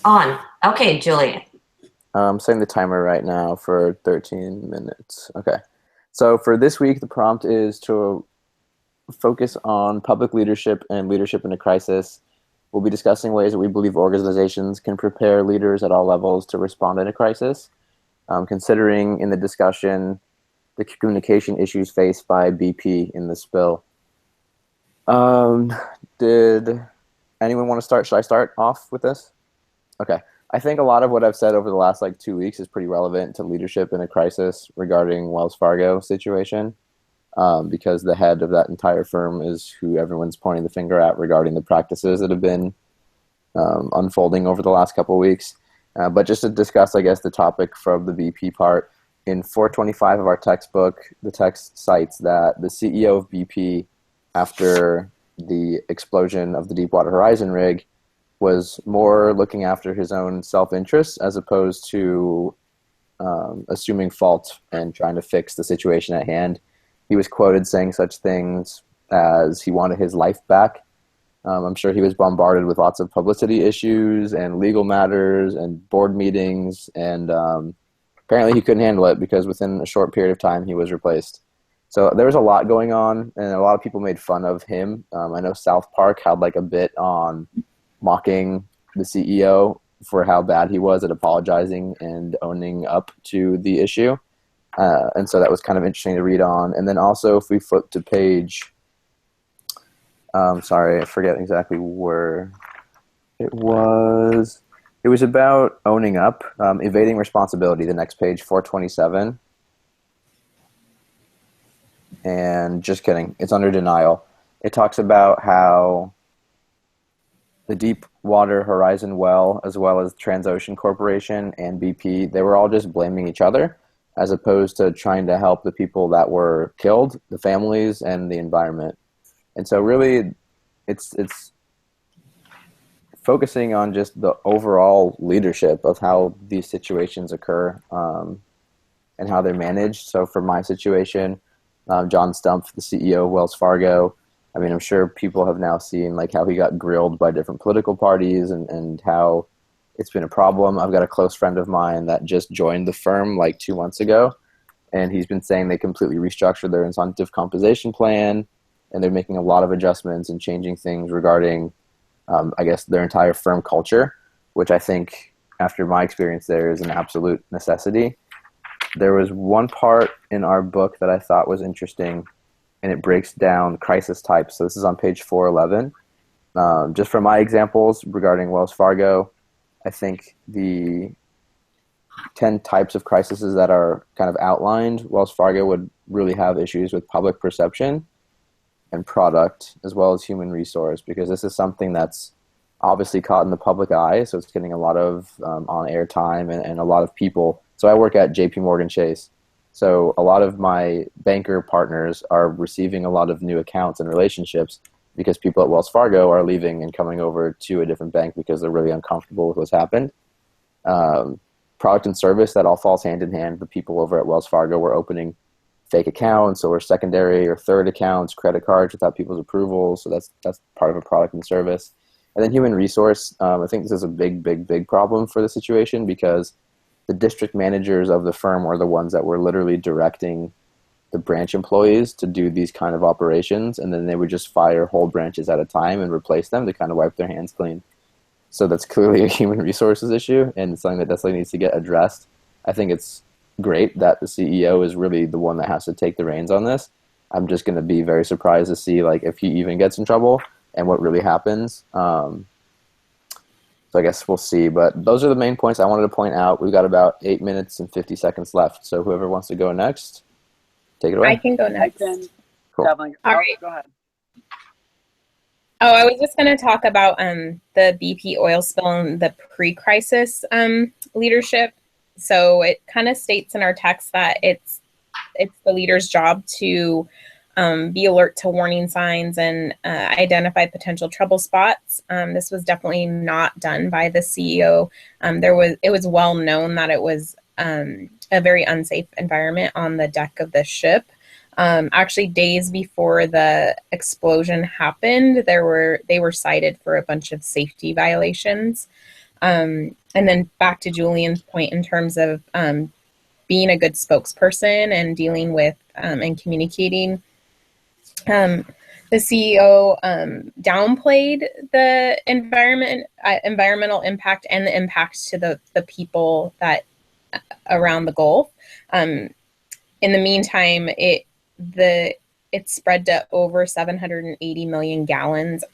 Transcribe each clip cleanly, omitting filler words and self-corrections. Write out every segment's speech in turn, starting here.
On. Okay, Julie. I'm setting the timer right now for 13 minutes. Okay. So for this week, the prompt is to focus on public leadership and leadership in a crisis. We'll be discussing ways that we believe organizations can prepare leaders at all levels to respond in a crisis, considering in the discussion the communication issues faced by BP in the spill. Um, did anyone want to start? Should I start off with this? Okay. I think a lot of what I've said over the last like 2 weeks is pretty relevant to leadership in a crisis regarding Wells Fargo situation, because the head of that entire firm is who everyone's pointing the finger at regarding the practices that have been unfolding over the last couple of weeks. But just to discuss, I guess, the topic from the BP part, in 425 of our textbook, the text cites that the CEO of BP, after the explosion of the Deepwater Horizon rig, was more looking after his own self-interest as opposed to assuming fault and trying to fix the situation at hand. He was quoted saying such things as he wanted his life back. I'm sure he was bombarded with lots of publicity issues and legal matters and board meetings, and apparently he couldn't handle it because within a short period of time he was replaced. So there was a lot going on, and a lot of people made fun of him. I know South Park had like a bit on mocking the CEO for how bad he was at apologizing and owning up to the issue. And so that was kind of interesting to read on. And then also, if we flip to page, sorry, I forget exactly where it was. It was about owning up, evading responsibility. The next page, 427. And just kidding, it's under denial. It talks about how the Deepwater Horizon well, as well as Transocean Corporation and BP, they were all just blaming each other as opposed to trying to help the people that were killed, the families, and the environment. And so, really, it's focusing on just the overall leadership of how these situations occur, and how they're managed. So, for my situation, John Stumpf, the CEO of Wells Fargo, I mean, I'm sure people have now seen like how he got grilled by different political parties, and how it's been a problem. I've got a close friend of mine that just joined the firm like 2 months ago, and he's been saying they completely restructured their incentive compensation plan, and they're making a lot of adjustments and changing things regarding, I guess, their entire firm culture, which I think, after my experience there, is an absolute necessity. There was one part in our book that I thought was interesting, and it breaks down crisis types. So this is on page 411. Just from my examples regarding Wells Fargo, I think the 10 types of crises that are kind of outlined, Wells Fargo would really have issues with public perception and product, as well as human resource, because this is something that's obviously caught in the public eye. So it's getting a lot of on air time, and a lot of people. So I work at JP Morgan Chase. So a lot of my banker partners are receiving a lot of new accounts and relationships because people at Wells Fargo are leaving and coming over to a different bank because they're really uncomfortable with what's happened. Um, Product and service, that all falls hand in hand. The people over at Wells Fargo were opening fake accounts or secondary or third accounts, credit cards without people's approval. So that's part of a product and service. And then human resource. I think this is a big problem for the situation, because the district managers of the firm were the ones that were literally directing the branch employees to do these kind of operations, and then they would just fire whole branches at a time and replace them to kind of wipe their hands clean. So that's clearly a human resources issue, and something that definitely needs to get addressed. I think it's great that the CEO is really the one that has to take the reins on this. I'm just going to be very surprised to see like if he even gets in trouble and what really happens. So I guess we'll see. But those are the main points I wanted to point out. We've got about 8 minutes and 50 seconds left. So whoever wants to go next, take it I away. can go I next. can Cool. definitely. All Oh, right. go ahead. Oh, I was just going to talk about the BP oil spill and the pre-crisis leadership. So it kind of states in our text that it's the leader's job to be alert to warning signs and identify potential trouble spots. This was definitely not done by the CEO. It was well known that it was a very unsafe environment on the deck of the ship. Actually, days before the explosion happened, they were cited for a bunch of safety violations. And then back to Julian's point in terms of being a good spokesperson and dealing with and communicating. The CEO downplayed the environmental impact and the impact to the people that around the Gulf. In the meantime, it spread to over 780 million gallons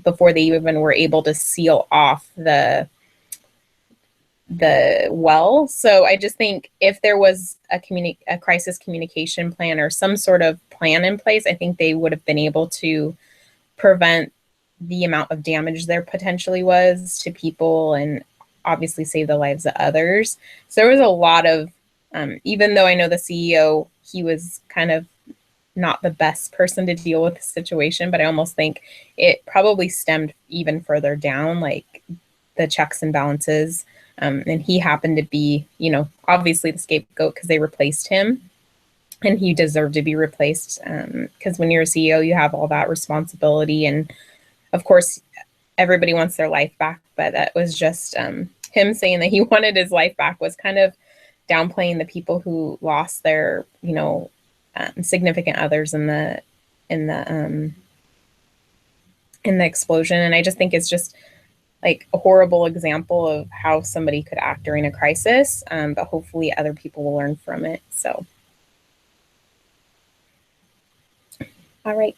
before they even were able to seal off the well. So I just think if there was a crisis communication plan or some sort of plan in place, I think they would have been able to prevent the amount of damage there potentially was to people and obviously save the lives of others. So there was a lot of, even though I know the CEO, he was kind of not the best person to deal with the situation, but I almost think it probably stemmed even further down, like the checks and balances. And he happened to be, obviously the scapegoat because they replaced him, and he deserved to be replaced because when you're a CEO, you have all that responsibility. And of course, everybody wants their life back, but that was just him saying that he wanted his life back was kind of downplaying the people who lost their, significant others in the explosion. And I just think it's just like a horrible example of how somebody could act during a crisis, but hopefully other people will learn from it. So, all right,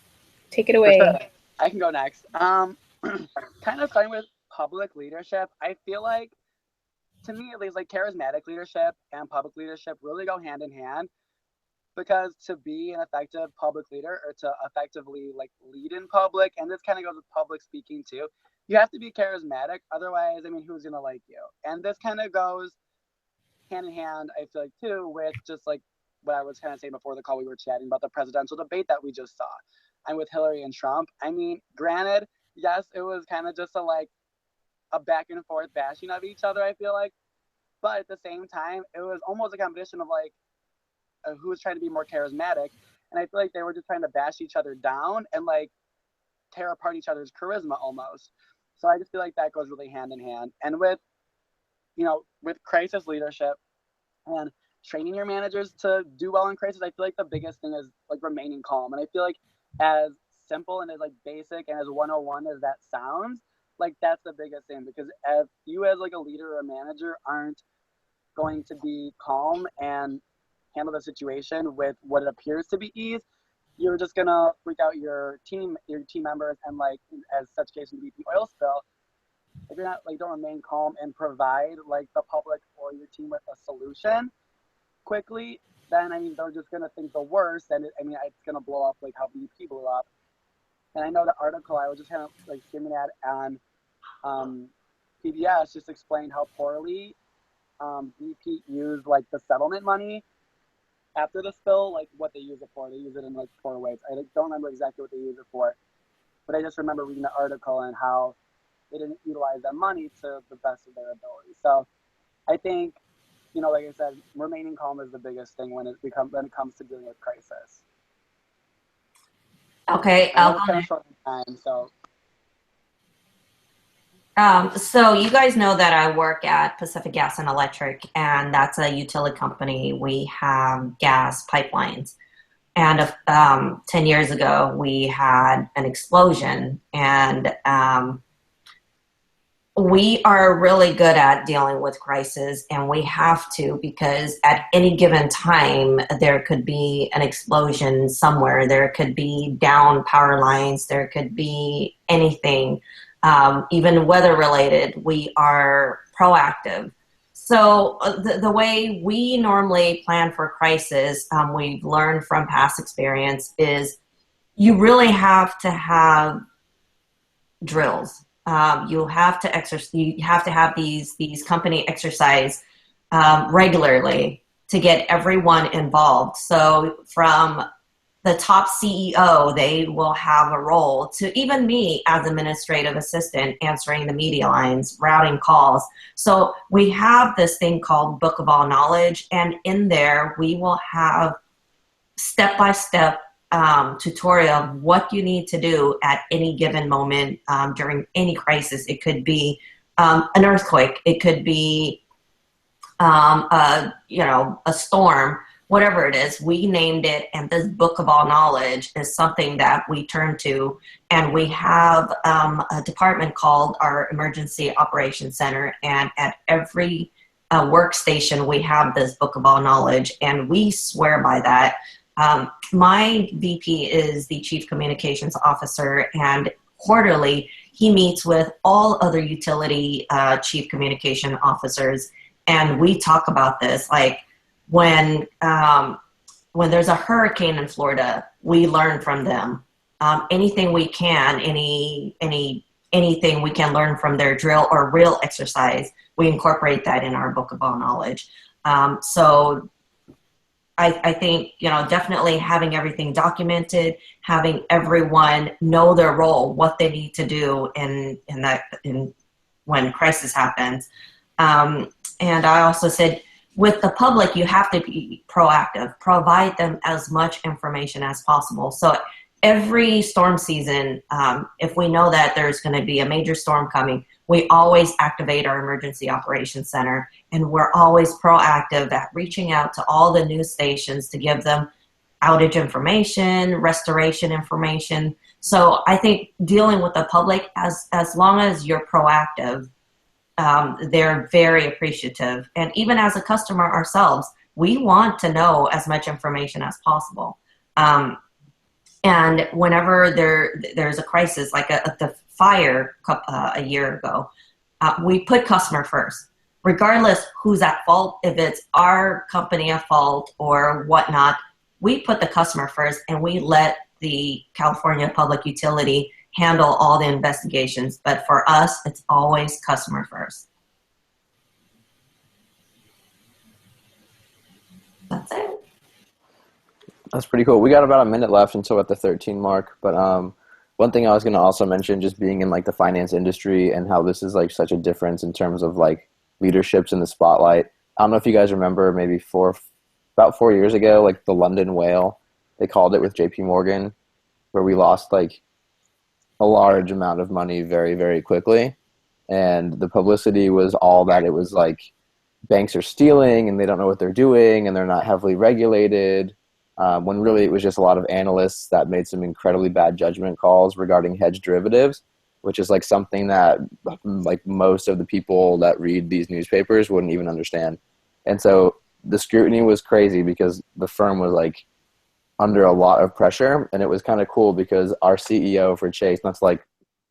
take it away. Sure. I can go next. Kind of starting with public leadership, I feel like, to me at least, like charismatic leadership and public leadership really go hand in hand, because to be an effective public leader or to effectively like lead in public, and this kind of goes with public speaking too, you have to be charismatic. Otherwise, I mean, who's going to like you? And this kind of goes hand in hand, I feel like, too, with just like what I was kind of saying before the call, we were chatting about the presidential debate that we just saw. And with Hillary and Trump, I mean, granted, yes, it was kind of just a back and forth bashing of each other, I feel like. But at the same time, it was almost a competition of like who was trying to be more charismatic. And I feel like they were just trying to bash each other down and like tear apart each other's charisma almost. So I just feel like that goes really hand in hand. And with crisis leadership and training your managers to do well in crisis, I feel like the biggest thing is like remaining calm. And I feel like as simple and as like basic and as 101 as that sounds, like that's the biggest thing, because if you as like a leader or a manager aren't going to be calm and handle the situation with what it appears to be ease, you're just gonna freak out your team members, and like as such case in the BP oil spill, if you're not like don't remain calm and provide like the public or your team with a solution quickly, then I mean they're just gonna think the worst, and it's gonna blow up like how BP blew up. And I know the article I was just kind of like skimming at on PBS just explained how poorly BP used like the settlement money after the spill, like what they use it for. They use it in like 4 ways. I don't remember exactly what they use it for, but I just remember reading the article and how they didn't utilize that money to the best of their ability. So I think, like I said, remaining calm is the biggest thing when it comes to dealing with crisis. Okay. We're kind of short on time, so. So you guys know that I work at Pacific Gas and Electric, and that's a utility company. We have gas pipelines. And 10 years ago, we had an explosion, and we are really good at dealing with crisis, and we have to, because at any given time, there could be an explosion somewhere. There could be down power lines. There could be anything. Even weather related, we are proactive. So the way we normally plan for crisis, we've learned from past experience, is you really have to have drills. You have to exercise. You have to have these company exercise regularly to get everyone involved. So from the top CEO, they will have a role, to even me as administrative assistant, answering the media lines, routing calls. So we have this thing called Book of All Knowledge, and in there we will have step-by-step tutorial of what you need to do at any given moment during any crisis. It could be an earthquake. It could be a storm, whatever it is. We named it, and this book of all knowledge is something that we turn to. And we have a department called our Emergency Operations Center, and at every workstation we have this book of all knowledge, and we swear by that. My VP is the Chief Communications Officer, and quarterly he meets with all other utility chief communication officers, and we talk about this. Like when there's a hurricane in Florida, we learn from them. Anything we can, anything we can learn from their drill or real exercise, we incorporate that in our book of all knowledge. So I think, definitely having everything documented, having everyone know their role, what they need to do in when crisis happens. And I also said, with the public, you have to be proactive, provide them as much information as possible. So every storm season, if we know that there's going to be a major storm coming, we always activate our Emergency Operations Center, and we're always proactive at reaching out to all the news stations to give them outage information, restoration information. So I think dealing with the public, as long as you're proactive, they're very appreciative. And even as a customer ourselves, we want to know as much information as possible. And whenever there's a crisis, like the fire a year ago, we put customer first, regardless who's at fault. If it's our company at fault or whatnot, we put the customer first, and we let the California Public Utility handle all the investigations. But for us, it's always customer first. That's it. That's pretty cool. We got about a minute left until at the 13 mark. But one thing I was going to also mention, just being in like the finance industry and how this is like such a difference in terms of like leaderships in the spotlight. I don't know if you guys remember, maybe about 4 years ago, like the London whale, they called it with JP Morgan, where we lost like a large amount of money very, very quickly. And the publicity was all that it was like banks are stealing and they don't know what they're doing and they're not heavily regulated. When really it was just a lot of analysts that made some incredibly bad judgment calls regarding hedge derivatives, which is like something that like most of the people that read these newspapers wouldn't even understand. And so the scrutiny was crazy because the firm was like under a lot of pressure. And it was kind of cool because our CEO for Chase, not to like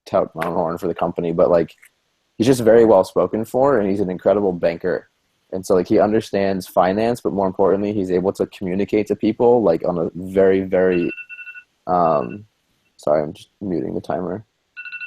tout my own horn for the company, but like he's just very well spoken for, and he's an incredible banker. And so like he understands finance, but more importantly, he's able to communicate to people like on a very, very, sorry, I'm just muting the timer,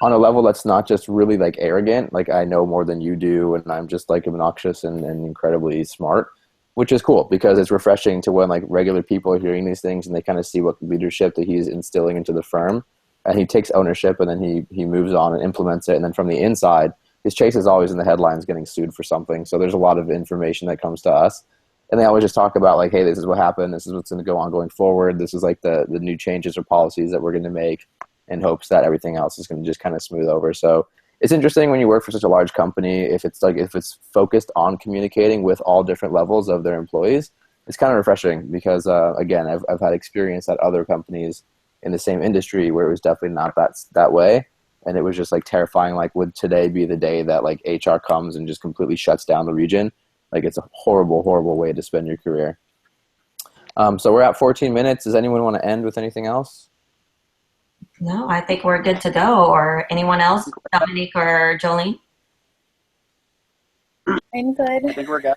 on a level that's not just really like arrogant, like I know more than you do and I'm just like obnoxious and incredibly smart, which is cool because it's refreshing to when like regular people are hearing these things and they kind of see what leadership that he's instilling into the firm, and he takes ownership and then he moves on and implements it. And then from the inside, his Chase is always in the headlines getting sued for something. So there's a lot of information that comes to us. And they always just talk about like, hey, this is what happened. This is what's going to go on going forward. This is like the new changes or policies that we're going to make, in hopes that everything else is going to just kind of smooth over. So it's interesting when you work for such a large company, if it's focused on communicating with all different levels of their employees, it's kind of refreshing because, again, I've had experience at other companies in the same industry where it was definitely not that way. And it was just like terrifying. Like, would today be the day that like HR comes and just completely shuts down the region? Like, it's a horrible, horrible way to spend your career. So we're at 14 minutes. Does anyone want to end with anything else? No, I think we're good to go. Or anyone else, Dominique or Jolene? I'm good. I think we're good.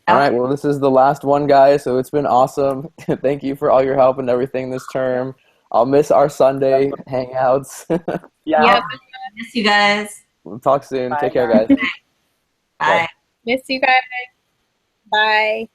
All right. Well, this is the last one, guys. So it's been awesome. Thank you for all your help and everything this term. I'll miss our Sunday hangouts. Yeah. Yep. Miss you guys. We'll talk soon. Bye, Take care, guys. guys. Bye. Miss you guys. Bye.